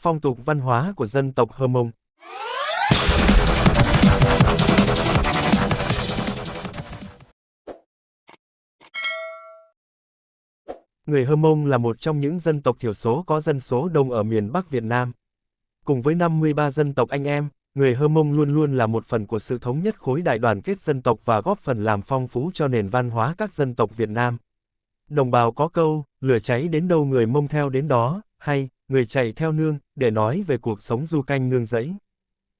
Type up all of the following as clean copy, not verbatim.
Phong tục văn hóa của dân tộc Hơ Mông. Người Hơ Mông là một trong những dân tộc thiểu số có dân số đông ở miền Bắc Việt Nam. Cùng với 53 dân tộc anh em, người Hơ Mông luôn luôn là một phần của sự thống nhất khối đại đoàn kết dân tộc và góp phần làm phong phú cho nền văn hóa các dân tộc Việt Nam. Đồng bào có câu, lửa cháy đến đâu người Mông theo đến đó, hay, người chạy theo nương, để nói về cuộc sống du canh nương rẫy.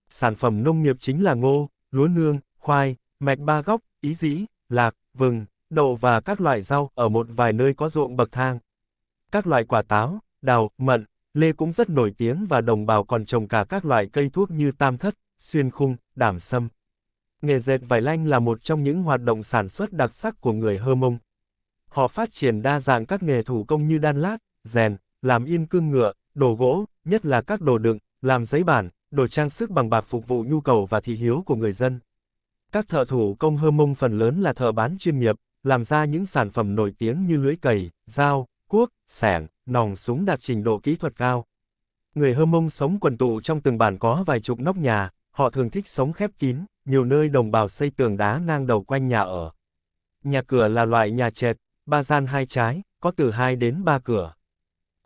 Sản phẩm nông nghiệp chính là ngô, lúa nương, khoai, mạch ba góc, ý dĩ, lạc, vừng, đậu và các loại rau, ở một vài nơi có ruộng bậc thang. Các loại quả táo, đào, mận, lê cũng rất nổi tiếng và đồng bào còn trồng cả các loại cây thuốc như tam thất, xuyên khung, đảm sâm. Nghề dệt vải lanh là một trong những hoạt động sản xuất đặc sắc của người Hơ Mông. Họ phát triển đa dạng các nghề thủ công như đan lát, rèn, làm yên cương ngựa, đồ gỗ, nhất là các đồ đựng, làm giấy bản, đồ trang sức bằng bạc phục vụ nhu cầu và thị hiếu của người dân. Các thợ thủ công Hơ Mông phần lớn là thợ bán chuyên nghiệp, làm ra những sản phẩm nổi tiếng như lưỡi cày, dao, cuốc, xẻng, nòng súng đạt trình độ kỹ thuật cao. Người Hơ Mông sống quần tụ trong từng bản có vài chục nóc nhà, họ thường thích sống khép kín, nhiều nơi đồng bào xây tường đá ngang đầu quanh nhà ở. Nhà cửa là loại nhà trệt, 3 gian 2 trái, có từ 2 đến 3 cửa.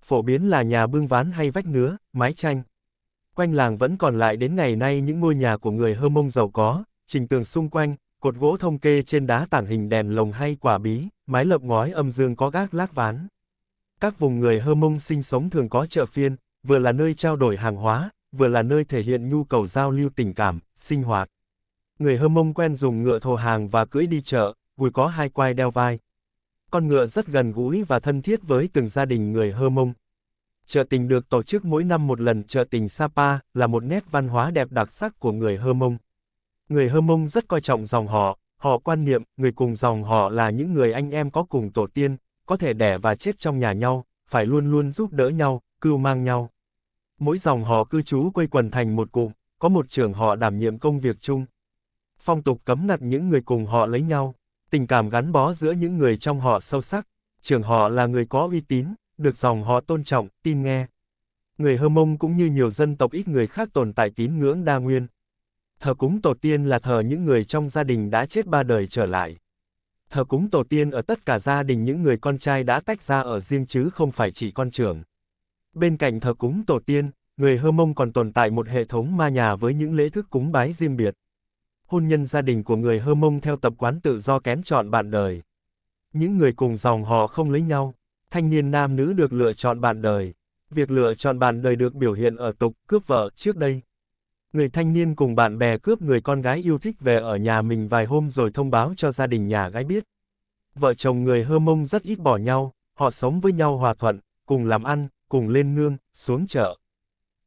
Phổ biến là nhà bương ván hay vách nứa, mái tranh. Quanh làng vẫn còn lại đến ngày nay những ngôi nhà của người Hơ Mông giàu có, trình tường xung quanh, cột gỗ thông kê trên đá tảng hình đèn lồng hay quả bí, mái lợp ngói âm dương có gác lát ván. Các vùng người Hơ Mông sinh sống thường có chợ phiên, vừa là nơi trao đổi hàng hóa, vừa là nơi thể hiện nhu cầu giao lưu tình cảm, sinh hoạt. Người Hơ Mông quen dùng ngựa thồ hàng và cưỡi đi chợ, gùi có 2 quai đeo vai. Con ngựa rất gần gũi và thân thiết với từng gia đình người Hơ Mông. Chợ tình được tổ chức mỗi năm một lần. Chợ tình Sapa là một nét văn hóa đẹp đặc sắc của người Hơ Mông. Người Hơ Mông rất coi trọng dòng họ quan niệm người cùng dòng họ là những người anh em có cùng tổ tiên, có thể đẻ và chết trong nhà nhau, phải luôn luôn giúp đỡ nhau, cưu mang nhau. Mỗi dòng họ cư trú quây quần thành một cụm, có một trưởng họ đảm nhiệm công việc chung. Phong tục cấm nặt những người cùng họ lấy nhau, tình cảm gắn bó giữa những người trong họ sâu sắc, trưởng họ là người có uy tín, được dòng họ tôn trọng, tin nghe. Người Hơ Mông cũng như nhiều dân tộc ít người khác tồn tại tín ngưỡng đa nguyên. Thờ cúng tổ tiên là thờ những người trong gia đình đã chết 3 đời trở lại. Thờ cúng tổ tiên ở tất cả gia đình những người con trai đã tách ra ở riêng chứ không phải chỉ con trưởng. Bên cạnh thờ cúng tổ tiên, người Hơ Mông còn tồn tại một hệ thống ma nhà với những lễ thức cúng bái riêng biệt. Hôn nhân gia đình của người Hơ Mông theo tập quán tự do kén chọn bạn đời. Những người cùng dòng họ không lấy nhau, thanh niên nam nữ được lựa chọn bạn đời. Việc lựa chọn bạn đời được biểu hiện ở tục cướp vợ trước đây. Người thanh niên cùng bạn bè cướp người con gái yêu thích về ở nhà mình vài hôm rồi thông báo cho gia đình nhà gái biết. Vợ chồng người Hơ Mông rất ít bỏ nhau, họ sống với nhau hòa thuận, cùng làm ăn, cùng lên nương, xuống chợ.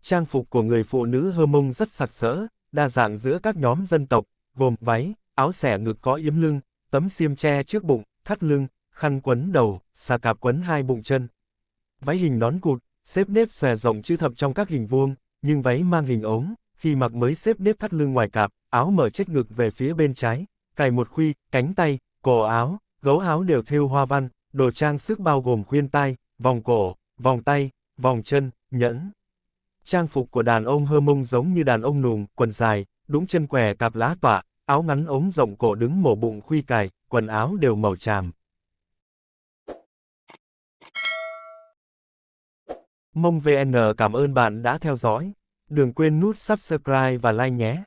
Trang phục của người phụ nữ Hơ Mông rất sặc sỡ, đa dạng giữa các nhóm dân tộc, gồm váy, áo xẻ ngực có yếm lưng, tấm xiêm che trước bụng, thắt lưng, khăn quấn đầu, xà cạp quấn 2 bụng chân. Váy hình nón cụt, xếp nếp xòe rộng chữ thập trong các hình vuông, nhưng váy mang hình ống, khi mặc mới xếp nếp thắt lưng ngoài cạp, áo mở chếch ngực về phía bên trái, cài một khuy, cánh tay, cổ áo, gấu áo đều thêu hoa văn, đồ trang sức bao gồm khuyên tai, vòng cổ, vòng tay, vòng chân, nhẫn. Trang phục của đàn ông Hơ Mông giống như đàn ông Nùng, quần dài, đũng chân què cạp lá tọa, áo ngắn ống rộng cổ đứng mổ bụng khuy cài, quần áo đều màu tràm. Mông VN cảm ơn bạn đã theo dõi. Đừng quên nút subscribe và like nhé.